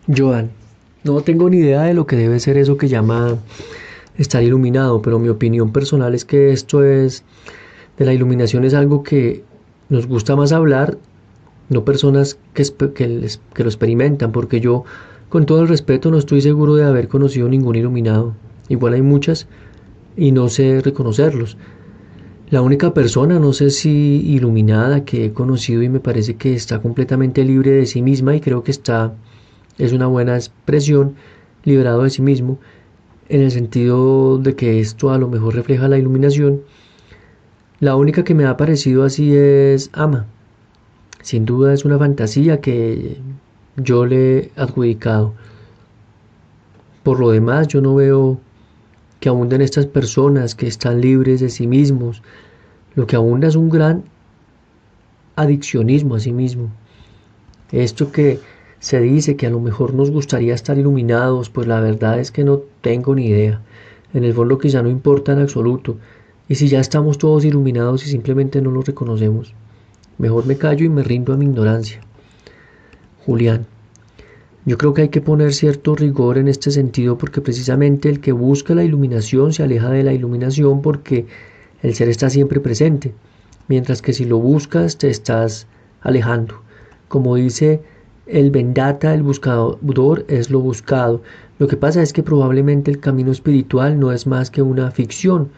Joan, no tengo ni idea de lo que debe ser eso que llama estar iluminado, pero mi opinión personal es que de la iluminación es algo que nos gusta más hablar, no personas que lo experimentan, porque yo, con todo el respeto, no estoy seguro de haber conocido ningún iluminado. Igual hay muchas y no sé reconocerlos. La única persona, no sé si iluminada, que he conocido y me parece que está completamente libre de sí misma y creo que es una buena expresión, liberado de sí mismo, en el sentido de que esto a lo mejor refleja la iluminación. La única que me ha parecido así es Ama. Sin duda es una fantasía que yo le he adjudicado. Por lo demás, yo no veo que abunden estas personas que están libres de sí mismos. Lo que abunda es un gran adiccionismo a sí mismo. Esto que se dice que a lo mejor nos gustaría estar iluminados, pues la verdad es que no tengo ni idea. En el fondo quizá no importa en absoluto. Y si ya estamos todos iluminados y simplemente no lo reconocemos, mejor me callo y me rindo a mi ignorancia. Julián, yo creo que hay que poner cierto rigor en este sentido porque precisamente el que busca la iluminación se aleja de la iluminación porque el ser está siempre presente, mientras que si lo buscas te estás alejando. Como dice el Vendata, el buscador es lo buscado. Lo que pasa es que probablemente el camino espiritual no es más que una ficción,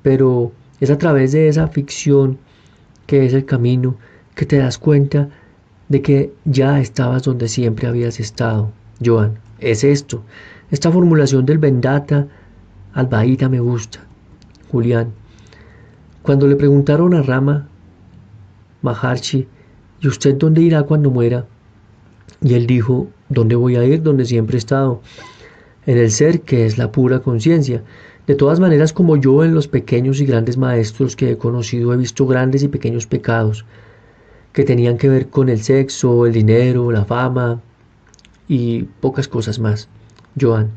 pero es a través de esa ficción que es el camino que te das cuenta de que ya estabas donde siempre habías estado. Joan, es esto. Esta formulación del Vendata Albaíta me gusta. Julián, cuando le preguntaron a Rama Maharshi, ¿y usted dónde irá cuando muera? Y él dijo, ¿dónde voy a ir? Donde siempre he estado, en el ser que es la pura conciencia. De todas maneras, como yo en los pequeños y grandes maestros que he conocido, he visto grandes y pequeños pecados que tenían que ver con el sexo, el dinero, la fama y pocas cosas más. Joan,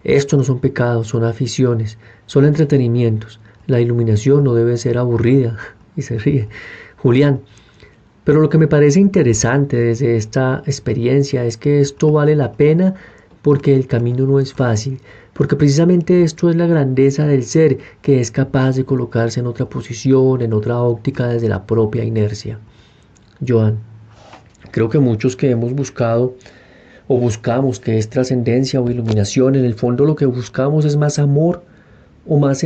esto no son pecados, son aficiones, son entretenimientos. La iluminación no debe ser aburrida. Y se ríe. Julián, pero lo que me parece interesante desde esta experiencia es que esto vale la pena porque el camino no es fácil, porque precisamente esto es la grandeza del ser que es capaz de colocarse en otra posición, en otra óptica desde la propia inercia. Joan, creo que muchos que hemos buscado o buscamos que es trascendencia o iluminación, en el fondo lo que buscamos es más amor o más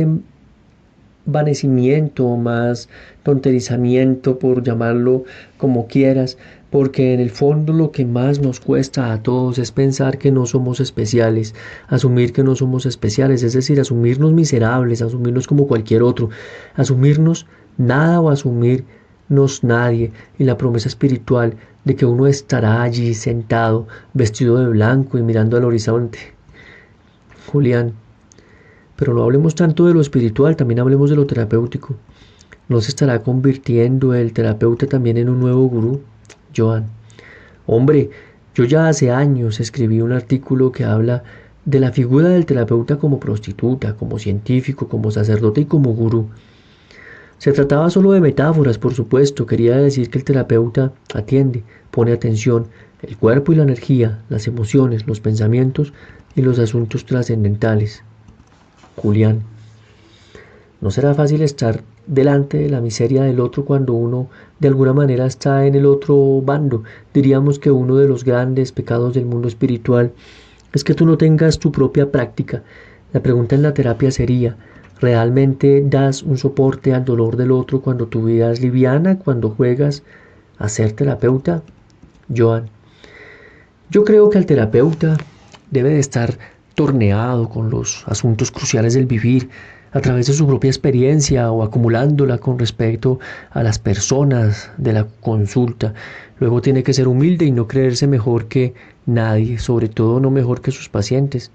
envanecimiento, más tonterizamiento, por llamarlo como quieras, porque en el fondo lo que más nos cuesta a todos es pensar que no somos especiales, asumir que no somos especiales, es decir, asumirnos miserables, asumirnos como cualquier otro, asumirnos nada o asumirnos nadie, y la promesa espiritual de que uno estará allí sentado, vestido de blanco y mirando al horizonte. Julián, pero no hablemos tanto de lo espiritual, también hablemos de lo terapéutico. ¿No se estará convirtiendo el terapeuta también en un nuevo gurú? Joan, hombre, yo ya hace años escribí un artículo que habla de la figura del terapeuta como prostituta, como científico, como sacerdote y como gurú. Se trataba solo de metáforas, por supuesto. Quería decir que el terapeuta atiende, pone atención, el cuerpo y la energía, las emociones, los pensamientos y los asuntos trascendentales. Julián, no será fácil estar delante de la miseria del otro cuando uno de alguna manera está en el otro bando. Diríamos que uno de los grandes pecados del mundo espiritual es que tú no tengas tu propia práctica. La pregunta en la terapia sería, ¿realmente das un soporte al dolor del otro cuando tu vida es liviana, cuando juegas a ser terapeuta? Joan, yo creo que el terapeuta debe de estar torneado con los asuntos cruciales del vivir a través de su propia experiencia o acumulándola con respecto a las personas de la consulta. Luego tiene que ser humilde y no creerse mejor que nadie, sobre todo no mejor que sus pacientes.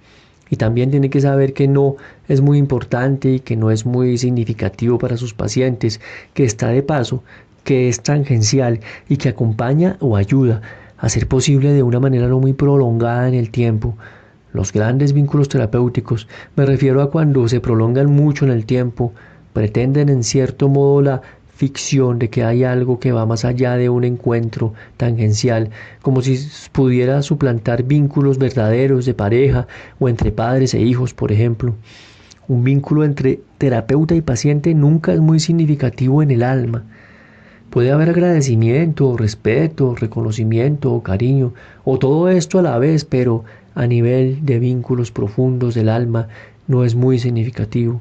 Y también tiene que saber que no es muy importante y que no es muy significativo para sus pacientes, que está de paso, que es tangencial y que acompaña o ayuda a ser posible de una manera no muy prolongada en el tiempo. Los grandes vínculos terapéuticos, me refiero a cuando se prolongan mucho en el tiempo, pretenden en cierto modo la ficción, de que hay algo que va más allá de un encuentro tangencial, como si pudiera suplantar vínculos verdaderos de pareja o entre padres e hijos, por ejemplo. Un vínculo entre terapeuta y paciente nunca es muy significativo en el alma. Puede haber agradecimiento, respeto, reconocimiento o cariño, o todo esto a la vez, pero a nivel de vínculos profundos del alma no es muy significativo.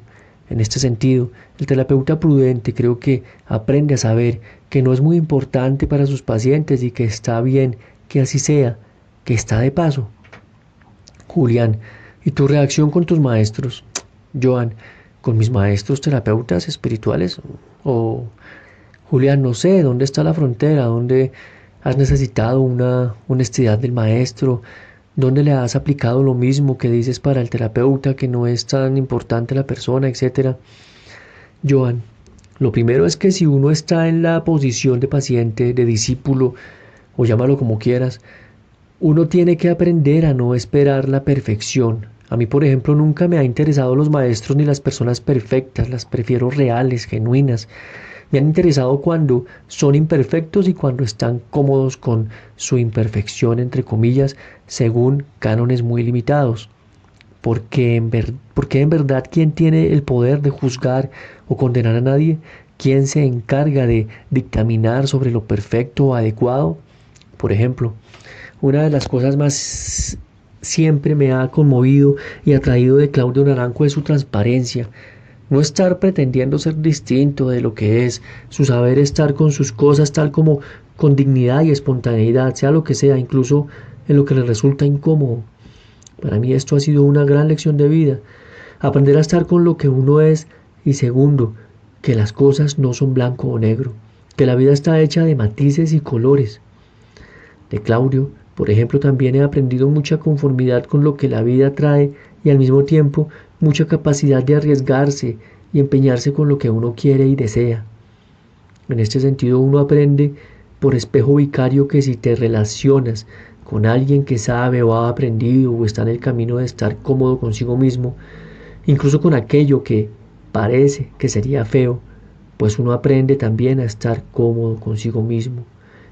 En este sentido, el terapeuta prudente creo que aprende a saber que no es muy importante para sus pacientes y que está bien que así sea, que está de paso. Julián, ¿y tu reacción con tus maestros? Joan, ¿con mis maestros terapeutas espirituales? O Julián, no sé, ¿dónde está la frontera? ¿Dónde has necesitado una honestidad del maestro? ¿Dónde le has aplicado lo mismo que dices para el terapeuta, que no es tan importante la persona, etcétera? Joan, lo primero es que si uno está en la posición de paciente, de discípulo, o llámalo como quieras, uno tiene que aprender a no esperar la perfección. A mí, por ejemplo, nunca me ha interesado los maestros ni las personas perfectas, las prefiero reales, genuinas. Me han interesado cuando son imperfectos y cuando están cómodos con su imperfección, entre comillas, según cánones muy limitados. Porque en verdad, ¿quién tiene el poder de juzgar o condenar a nadie? ¿Quién se encarga de dictaminar sobre lo perfecto o adecuado? Por ejemplo, una de las cosas más siempre me ha conmovido y atraído de Claudio Naranjo es su transparencia. No estar pretendiendo ser distinto de lo que es, su saber estar con sus cosas tal como con dignidad y espontaneidad, sea lo que sea, incluso en lo que le resulta incómodo. Para mí esto ha sido una gran lección de vida. Aprender a estar con lo que uno es y segundo, que las cosas no son blanco o negro, que la vida está hecha de matices y colores. De Claudio, por ejemplo, también he aprendido mucha conformidad con lo que la vida trae y al mismo tiempo mucha capacidad de arriesgarse y empeñarse con lo que uno quiere y desea. En este sentido uno aprende por espejo vicario que si te relacionas con alguien que sabe o ha aprendido o está en el camino de estar cómodo consigo mismo, incluso con aquello que parece que sería feo, pues uno aprende también a estar cómodo consigo mismo,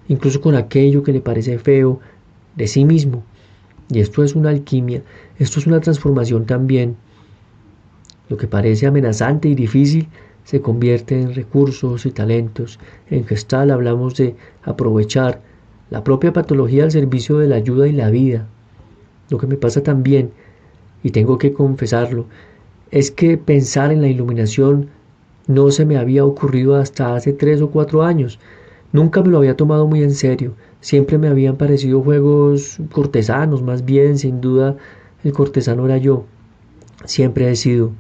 incluso con aquello que le parece feo de sí mismo. Y esto es una alquimia, esto es una transformación también. Lo que parece amenazante y difícil se convierte en recursos y talentos. En Gestal hablamos de aprovechar la propia patología al servicio de la ayuda y la vida. Lo que me pasa también, y tengo que confesarlo, es que pensar en la iluminación no se me había ocurrido hasta hace 3 o 4 años. Nunca me lo había tomado muy en serio. Siempre me habían parecido juegos cortesanos, más bien, sin duda, el cortesano era yo. Siempre he sido,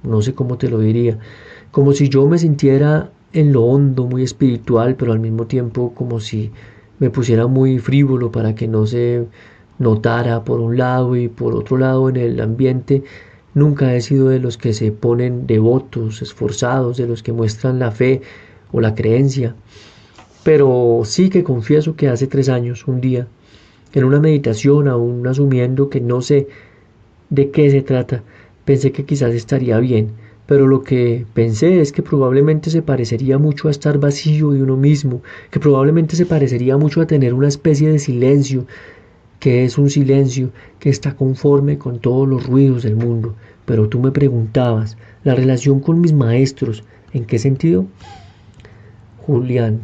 no sé cómo te lo diría, como si yo me sintiera en lo hondo, muy espiritual, pero al mismo tiempo como si me pusiera muy frívolo para que no se notara por un lado y por otro lado en el ambiente. Nunca he sido de los que se ponen devotos, esforzados, de los que muestran la fe o la creencia. Pero sí que confieso que hace 3 años, un día, en una meditación, aún asumiendo que no sé de qué se trata, pensé que quizás estaría bien, pero lo que pensé es que probablemente se parecería mucho a estar vacío de uno mismo, que probablemente se parecería mucho a tener una especie de silencio, que es un silencio que está conforme con todos los ruidos del mundo. Pero tú me preguntabas, ¿la relación con mis maestros, en qué sentido? Julián,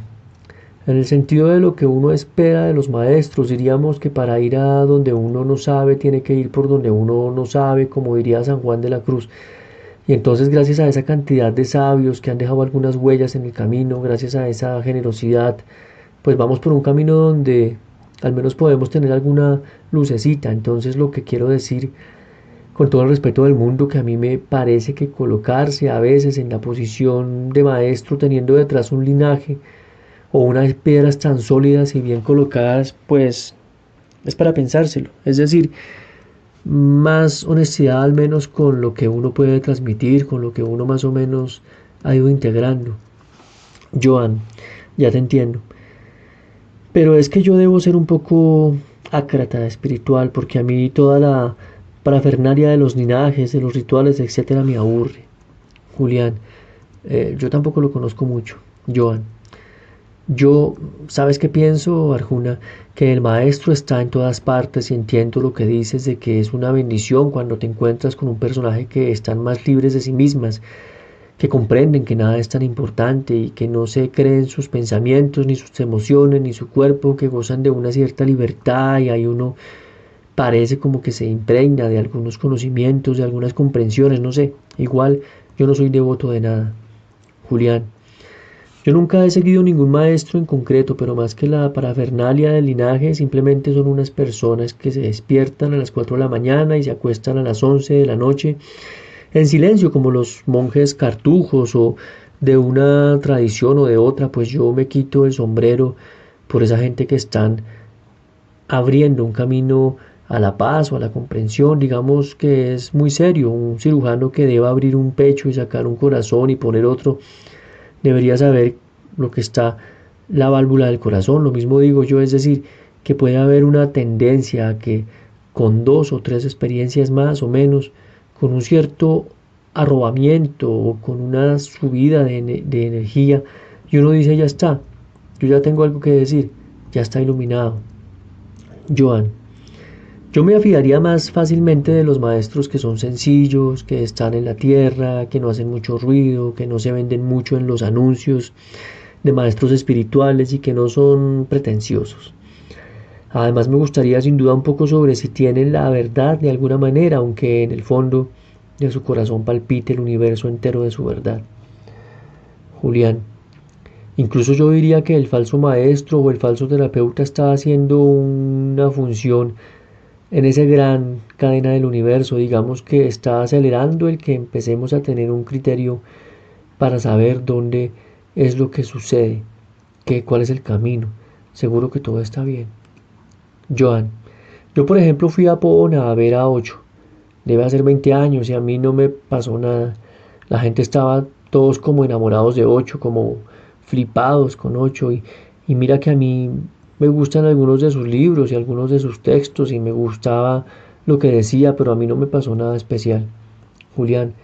en el sentido de lo que uno espera de los maestros, diríamos que para ir a donde uno no sabe, tiene que ir por donde uno no sabe, como diría San Juan de la Cruz. Y entonces gracias a esa cantidad de sabios que han dejado algunas huellas en el camino, gracias a esa generosidad, pues vamos por un camino donde al menos podemos tener alguna lucecita. Entonces lo que quiero decir, con todo el respeto del mundo, que a mí me parece que colocarse a veces en la posición de maestro teniendo detrás un linaje o unas piedras tan sólidas y bien colocadas, pues es para pensárselo. Es decir, más honestidad al menos con lo que uno puede transmitir, con lo que uno más o menos ha ido integrando. Joan, ya te entiendo. Pero es que yo debo ser un poco ácrata espiritual porque a mí toda la parafernalia de los linajes, de los rituales, etcétera, me aburre. Julián, yo tampoco lo conozco mucho. Joan. Yo, ¿sabes qué pienso, Arjuna? Que el maestro está en todas partes y entiendo lo que dices de que es una bendición cuando te encuentras con un personaje que están más libres de sí mismas, que comprenden que nada es tan importante y que no se creen sus pensamientos, ni sus emociones, ni su cuerpo, que gozan de una cierta libertad y ahí uno parece como que se impregna de algunos conocimientos, de algunas comprensiones, no sé. Igual yo no soy devoto de nada, Julián. Yo nunca he seguido ningún maestro en concreto, pero más que la parafernalia del linaje, simplemente son unas personas que se despiertan a las 4 de la mañana y se acuestan a las 11 de la noche en silencio, como los monjes cartujos o de una tradición o de otra, pues yo me quito el sombrero por esa gente que están abriendo un camino a la paz o a la comprensión, digamos que es muy serio, un cirujano que deba abrir un pecho y sacar un corazón y poner otro, debería saber lo que está la válvula del corazón, lo mismo digo yo, es decir, que puede haber una tendencia a que con dos o tres experiencias más o menos, con un cierto arrobamiento o con una subida de energía, y uno dice, ya está, yo ya tengo algo que decir, ya está iluminado. Joan, yo me afiaría más fácilmente de los maestros que son sencillos, que están en la tierra, que no hacen mucho ruido, que no se venden mucho en los anuncios, de maestros espirituales y que no son pretenciosos. Además me gustaría sin duda un poco sobre si tienen la verdad de alguna manera, aunque en el fondo de su corazón palpite el universo entero de su verdad. Julián, incluso yo diría que el falso maestro o el falso terapeuta está haciendo una función en esa gran cadena del universo, digamos que está acelerando el que empecemos a tener un criterio para saber dónde es lo que sucede, cuál es el camino. Seguro que todo está bien. Joan, yo por ejemplo fui a Pona a ver a Ocho. Debe hacer 20 años y a mí no me pasó nada. La gente estaba todos como enamorados de Ocho, como flipados con Ocho. Y mira que a mí me gustan algunos de sus libros y algunos de sus textos y me gustaba lo que decía, pero a mí no me pasó nada especial. Julián,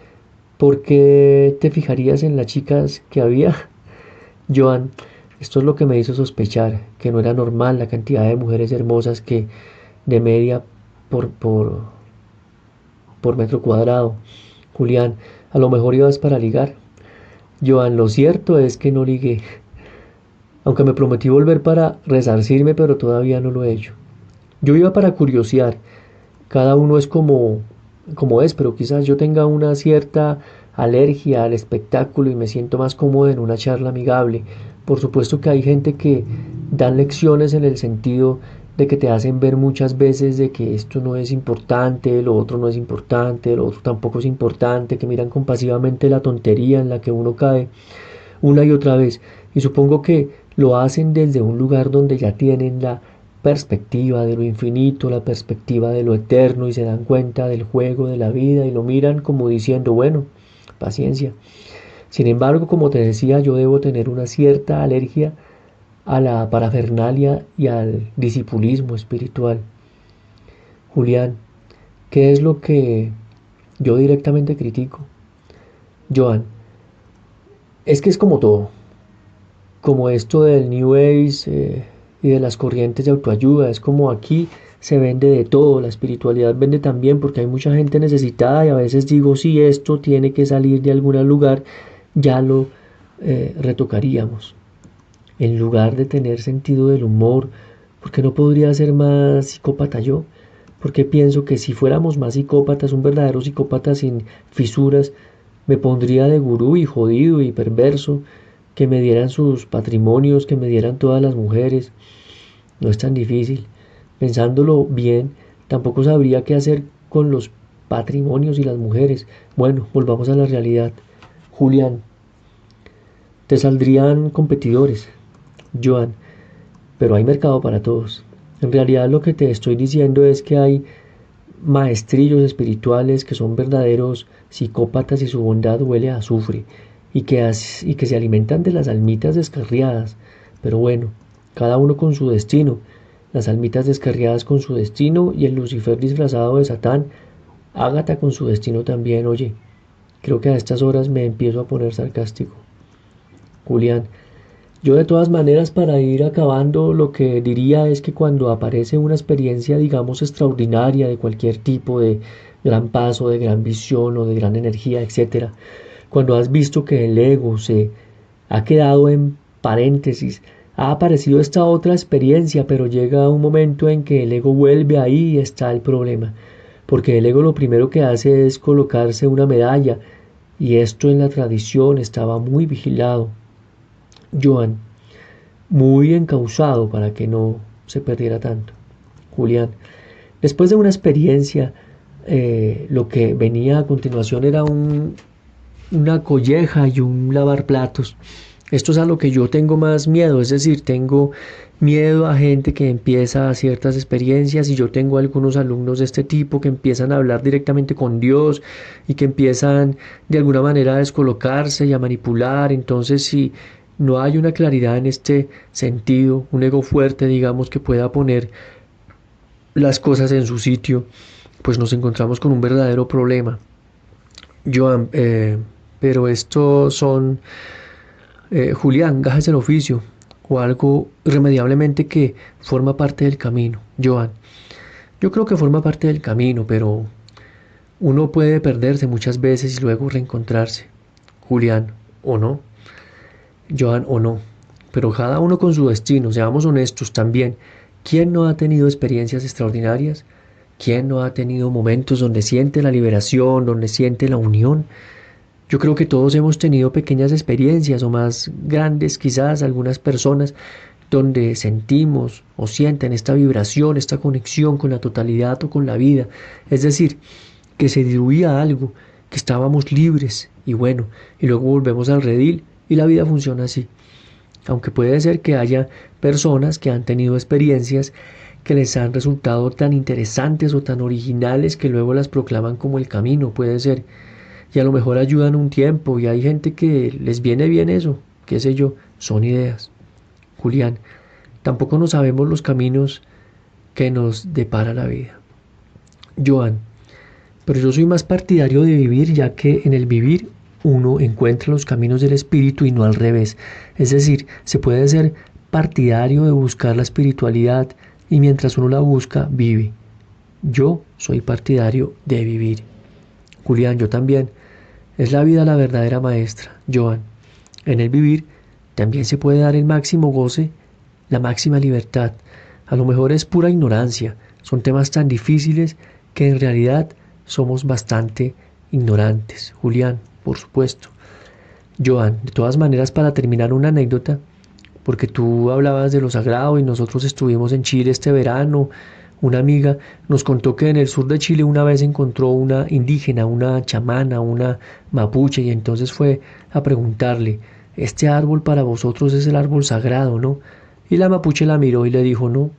¿por qué te fijarías en las chicas que había? Joan, esto es lo que me hizo sospechar, que no era normal la cantidad de mujeres hermosas que de media por, por, por metro cuadrado. Julián, a lo mejor ibas para ligar. Joan, lo cierto es que no ligué, aunque me prometí volver para resarcirme, pero todavía no lo he hecho. Yo iba para curiosear, cada uno es como es, pero quizás yo tenga una cierta alergia al espectáculo y me siento más cómodo en una charla amigable. Por supuesto que hay gente que dan lecciones en el sentido de que te hacen ver muchas veces de que esto no es importante, lo otro no es importante, lo otro tampoco es importante, que miran compasivamente la tontería en la que uno cae una y otra vez. Y supongo que lo hacen desde un lugar donde ya tienen la perspectiva de lo infinito, la perspectiva de lo eterno y se dan cuenta del juego de la vida y lo miran como diciendo, bueno, paciencia. Sin embargo, como te decía, yo debo tener una cierta alergia a la parafernalia y al disipulismo espiritual. Julián, ¿qué es lo que yo directamente critico? Joan, es que es como todo, como esto del New Age y de las corrientes de autoayuda. Es como aquí se vende de todo, la espiritualidad vende también porque hay mucha gente necesitada y a veces digo, si esto tiene que salir de algún lugar, ya lo retocaríamos. En lugar de tener sentido del humor, porque no podría ser más psicópata yo, porque pienso que si fuéramos más psicópatas, un verdadero psicópata sin fisuras, me pondría de gurú y jodido y perverso, que me dieran sus patrimonios, que me dieran todas las mujeres. No es tan difícil. Pensándolo bien, tampoco sabría qué hacer con los patrimonios y las mujeres. Bueno, volvamos a la realidad. Julián, te saldrían competidores. Joan, pero hay mercado para todos. En realidad lo que te estoy diciendo es que hay maestrillos espirituales que son verdaderos psicópatas y su bondad huele a azufre y que se alimentan de las almitas descarriadas. Pero bueno, cada uno con su destino, las almitas descarriadas con su destino y el Lucifer disfrazado de Satán, Ágata con su destino también. Oye, creo que a estas horas me empiezo a poner sarcástico. Julián, Yo de todas maneras, para ir acabando, lo que diría es que cuando aparece una experiencia, digamos, extraordinaria de cualquier tipo, de gran paso, de gran visión o de gran energía, etcétera, cuando has visto que el ego se ha quedado en paréntesis, ha aparecido esta otra experiencia, pero llega un momento en que el ego vuelve ahí y está el problema, porque el ego lo primero que hace es colocarse una medalla, y esto en la tradición estaba muy vigilado, Joan, muy encausado para que no se perdiera tanto. Julián, después de una experiencia, lo que venía a continuación era una colleja y un lavar platos. Esto es a lo que yo tengo más miedo, es decir, tengo miedo a gente que empieza a ciertas experiencias y yo tengo algunos alumnos de este tipo que empiezan a hablar directamente con Dios y que empiezan de alguna manera a descolocarse y a manipular. Entonces, si no hay una claridad en este sentido, un ego fuerte, digamos, que pueda poner las cosas en su sitio, pues nos encontramos con un verdadero problema. Joan, pero estos son, Julián, gajes del oficio o algo irremediablemente que forma parte del camino. Joan, yo creo que forma parte del camino, pero uno puede perderse muchas veces y luego reencontrarse. Julián, o no. Joan, o no. Pero cada uno con su destino, seamos honestos también. ¿Quién no ha tenido experiencias extraordinarias? ¿Quién no ha tenido momentos donde siente la liberación, donde siente la unión? Yo creo que todos hemos tenido pequeñas experiencias o más grandes quizás algunas personas donde sentimos o sienten esta vibración, esta conexión con la totalidad o con la vida. Es decir, que se diluía algo, que estábamos libres y bueno, y luego volvemos al redil y la vida funciona así. Aunque puede ser que haya personas que han tenido experiencias que les han resultado tan interesantes o tan originales que luego las proclaman como el camino, puede ser. Y a lo mejor ayudan un tiempo y hay gente que les viene bien eso, qué sé yo, son ideas. Julián, tampoco no sabemos los caminos que nos depara la vida. Joan, pero yo soy más partidario de vivir, ya que en el vivir uno encuentra los caminos del espíritu y no al revés. Es decir, se puede ser partidario de buscar la espiritualidad y mientras uno la busca, vive. Yo soy partidario de vivir. Julián, yo también. Es la vida la verdadera maestra, Joan. En el vivir también se puede dar el máximo goce, la máxima libertad. A lo mejor es pura ignorancia. Son temas tan difíciles que en realidad somos bastante ignorantes. Julián, por supuesto. Joan, de todas maneras, para terminar una anécdota, porque tú hablabas de lo sagrado y nosotros estuvimos en Chile este verano. Una amiga nos contó que en el sur de Chile una vez encontró una indígena, una chamana, una mapuche, y entonces fue a preguntarle, este árbol para vosotros es el árbol sagrado, ¿no? Y la mapuche la miró y le dijo, no.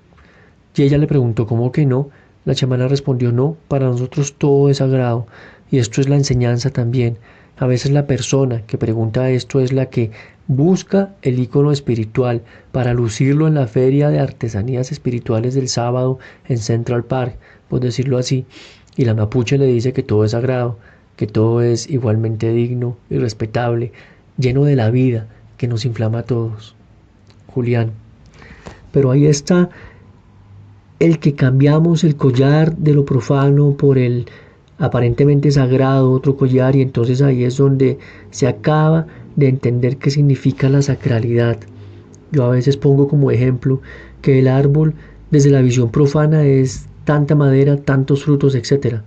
Y ella le preguntó, ¿cómo que no? La chamana respondió, no, para nosotros todo es sagrado. Y esto es la enseñanza también. A veces la persona que pregunta esto es la que busca el icono espiritual para lucirlo en la feria de artesanías espirituales del sábado en Central Park, por decirlo así. Y la mapuche le dice que todo es sagrado, que todo es igualmente digno y respetable, lleno de la vida que nos inflama a todos. Julián. Pero ahí está el que cambiamos el collar de lo profano por el aparentemente sagrado, otro collar, y entonces ahí es donde se acaba de entender qué significa la sacralidad. Yo a veces pongo como ejemplo que el árbol desde la visión profana es tanta madera, tantos frutos, etcétera.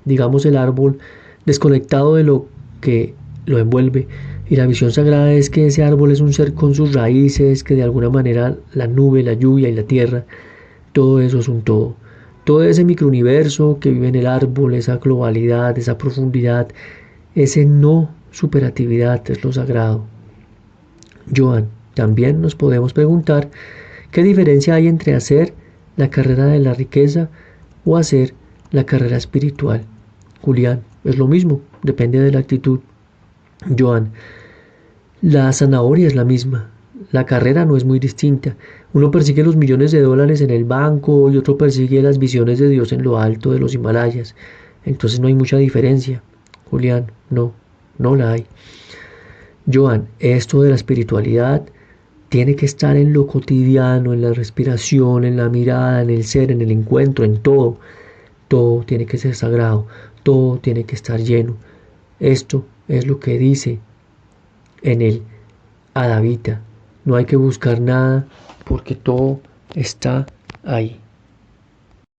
Digamos el árbol desconectado de lo que lo envuelve, y la visión sagrada es que ese árbol es un ser con sus raíces, que de alguna manera la nube, la lluvia y la tierra, todo eso es un todo. Todo ese microuniverso que vive en el árbol, esa globalidad, esa profundidad, ese no superatividad es lo sagrado. Joan, también nos podemos preguntar qué diferencia hay entre hacer la carrera de la riqueza o hacer la carrera espiritual. Julián, es lo mismo, depende de la actitud. Joan, la zanahoria es la misma, la carrera no es muy distinta. Uno persigue los millones de dólares en el banco y otro persigue las visiones de Dios en lo alto de los Himalayas. Entonces no hay mucha diferencia. Julián, no, no la hay. Joan, esto de la espiritualidad Tiene que estar en lo cotidiano, en la respiración, en la mirada, en el ser, en el encuentro, en todo. Todo tiene que ser sagrado, todo tiene que estar lleno. Esto es lo que dice en el Adavita. No hay que buscar nada porque todo está ahí.